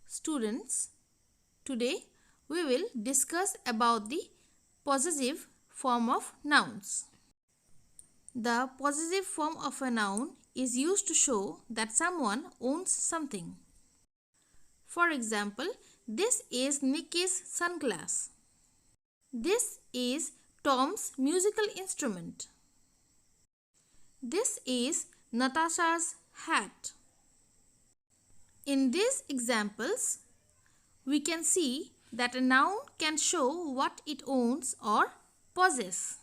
Students, today we will discuss about the possessive form of nouns. The possessive form of a noun is used to show that someone owns something. For example, this is Nikki's sunglass. This is Tom's musical instrument. This is Natasha's hat. In these examples, we can see that a noun can show what it owns or possesses.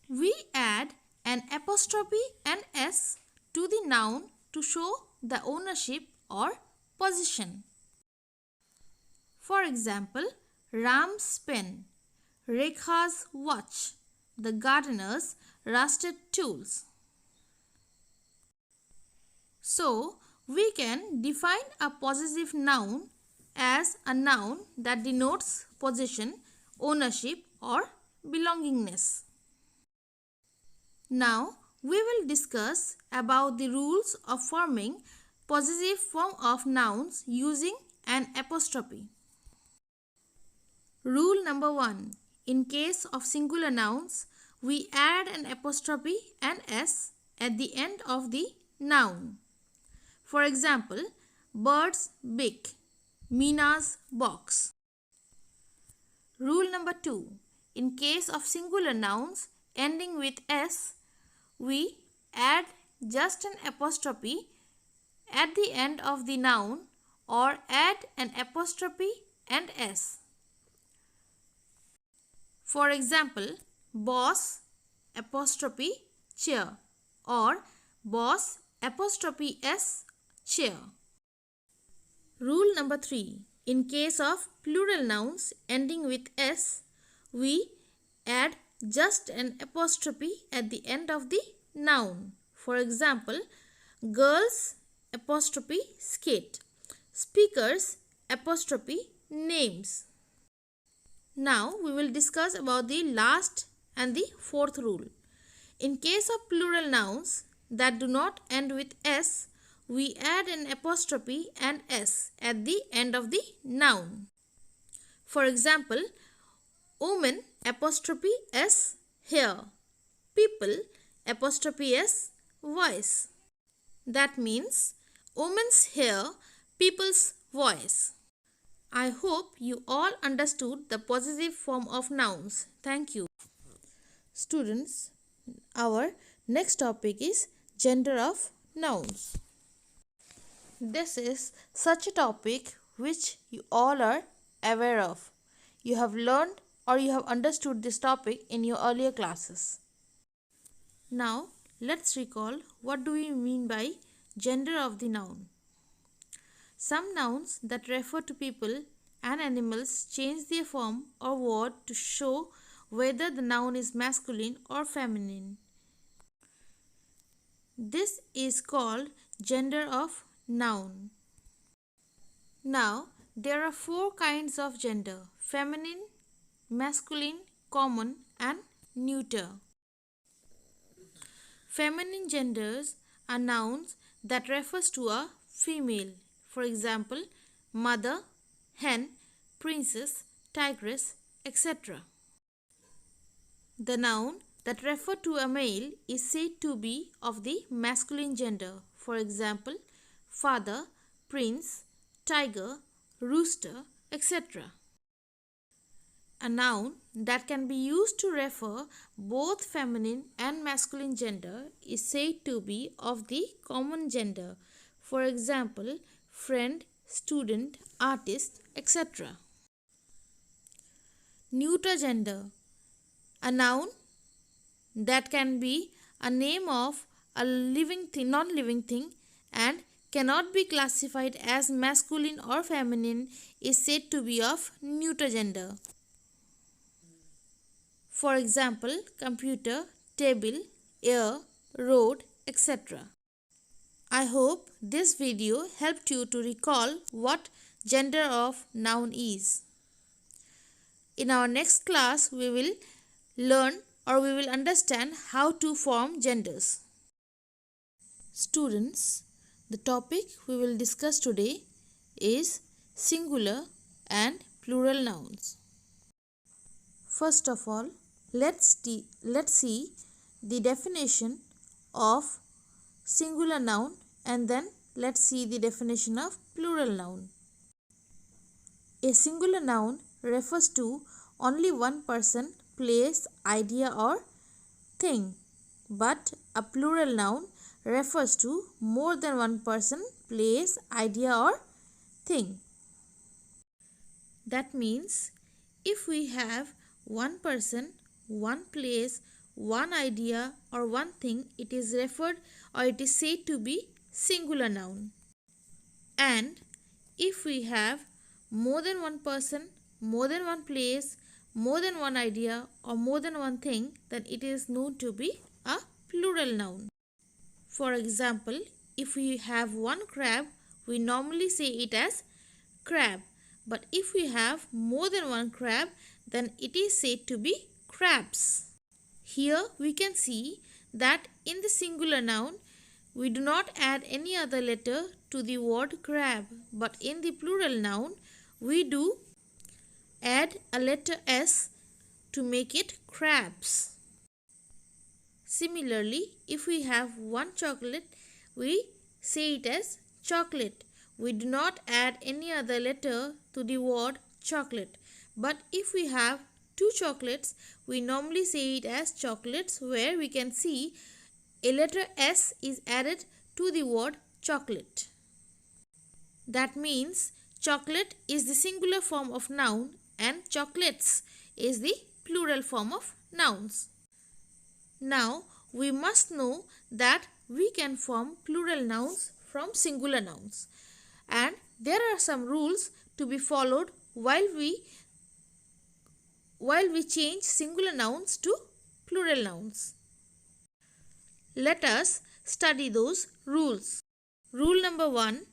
We add an apostrophe and s to the noun to show the ownership or possession. For example, Ram's pen, Rekha's watch, the gardener's rusted tools. So, we can define a possessive noun as a noun that denotes possession, ownership or belongingness. Now, we will discuss about the rules of forming possessive form of nouns using an apostrophe. Rule number 1. In case of singular nouns, we add an apostrophe and s at the end of the noun. For example, Bird's beak, Mina's box. Rule number 2. In case of singular nouns ending with s, we add just an apostrophe at the end of the noun or add an apostrophe and s. For example, boss apostrophe chair or boss apostrophe s chair. Rule number 3. In case of plural nouns ending with s, we add just an apostrophe at the end of the noun. For example, girls apostrophe skate, speakers apostrophe names. Now we will discuss about the last and the fourth rule. In case of plural nouns that do not end with s, we add an apostrophe and s at the end of the noun. For example, woman apostrophe s hair, people apostrophe s voice. That means woman's hair, people's voice. I hope you all understood the possessive form of nouns. Thank you. Students, our next topic is gender of nouns. This is such a topic which you all are aware of. You have learned or you have understood this topic in your earlier classes. Now, let's recall what do we mean by gender of the noun. Some nouns that refer to people and animals change their form or word to show whether the noun is masculine or feminine. This is called gender of noun. Now, there are 4 kinds of gender: feminine, masculine, common and neuter. Feminine genders are nouns that refers to a female. For example, mother, hen, princess, tigress, etc. The noun that refer to a male is said to be of the masculine gender. For example, father, prince, tiger, rooster, etc. A noun that can be used to refer both feminine and masculine gender is said to be of the common gender. For example, friend, student, artist, etc. Neuter gender. A noun that can be a name of a living thing, non-living thing and cannot be classified as masculine or feminine is said to be of neuter gender. For example, computer, table, air, road, etc. I hope this video helped you to recall what gender of noun is. In our next class, we will learn or we will understand how to form genders. Students, the topic we will discuss today is singular and plural nouns. First of all, let's see the definition of singular noun, and then let's see the definition of plural noun. A singular noun refers to only one person, place, idea or thing, but a plural noun refers to more than one person, place, idea or thing. That means if we have one person, one place, one idea or one thing, it is referred or it is said to be singular noun. And if we have more than one person, more than one place, more than one idea or more than one thing, then it is known to be a plural noun. For example, if we have one crab, we normally say it as crab. But if we have more than one crab, then it is said to be crabs. Here we can see that in the singular noun, we do not add any other letter to the word crab. But in the plural noun, we do add a letter S to make it crabs. Similarly, if we have one chocolate, we say it as chocolate. We do not add any other letter to the word chocolate. But if we have two chocolates, we normally say it as chocolates, where we can see a letter S is added to the word chocolate. That means chocolate is the singular form of noun and chocolates is the plural form of nouns. Now we must know that we can form plural nouns from singular nouns, and there are some rules to be followed while we change singular nouns to plural nouns. Let us study those rules. Rule number 1.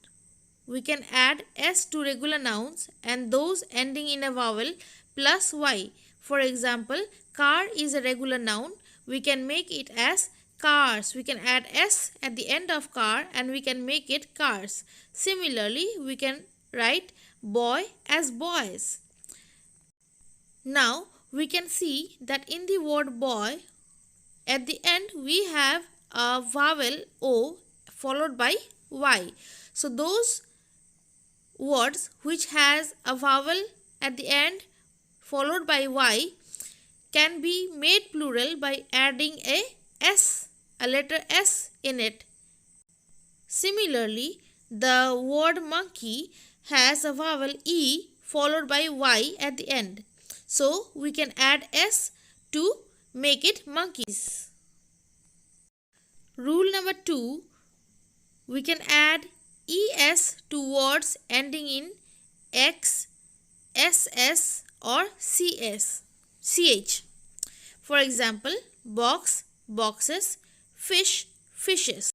We can add S to regular nouns and those ending in a vowel plus Y. For example, car is a regular noun. We can make it as cars. We can add S at the end of car and we can make it cars. Similarly, we can write boy as boys. Now, we can see that in the word boy, at the end we have a vowel O followed by Y. So, those words which has a vowel at the end followed by Y can be made plural by adding a letter S in it. Similarly, the word monkey has a vowel E followed by Y at the end. So, we can add S to make it monkeys. Rule number 2. We can add ES to words ending in X, SS or CH. For example, box, boxes, fish, fishes.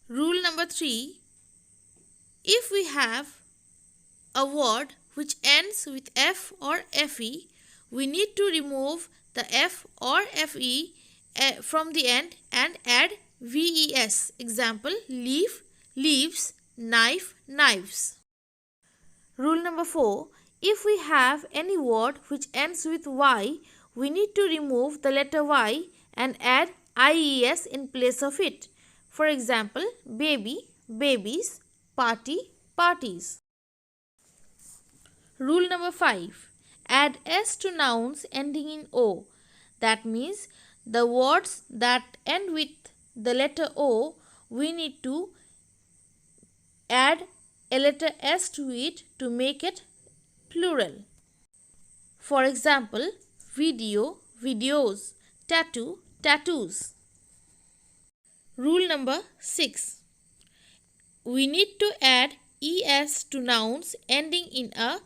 Rule number 3. If we have a word which ends with F or FE, we need to remove the F or FE from the end and add VES. Example, leaf, leaves, knife, knives. Rule number 4. If we have any word which ends with Y, we need to remove the letter Y and add IES in place of it. For example, baby, babies, party, parties. Rule number 5. Add S to nouns ending in O. That means the words that end with the letter O, we need to add a letter S to it to make it plural. For example, video, videos, tattoo, tattoos. Rule number 6. We need to add ES to nouns ending in a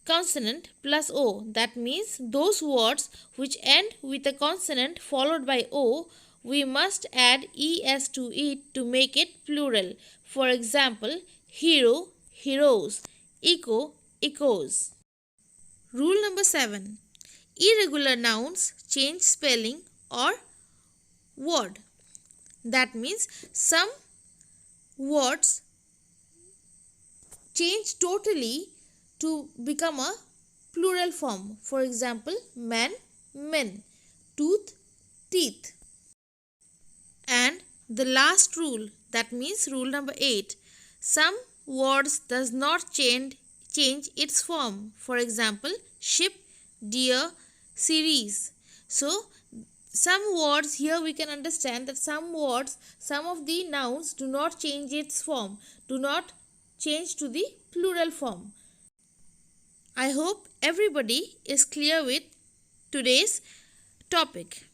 consonant plus O. That means those words which end with a consonant followed by O, we must add ES to it to make it plural. For example, hero, heroes, echo, echoes. Rule number 7. Irregular nouns change spelling or word. That means some words change totally to become a plural form. For example, man, men, tooth, teeth. And the last rule, that means rule number 8, some words does not change its form. For example, ship, deer, series. So some words here we can understand that some of the nouns do not change its form, do not change to the plural form. I hope everybody is clear with today's topic.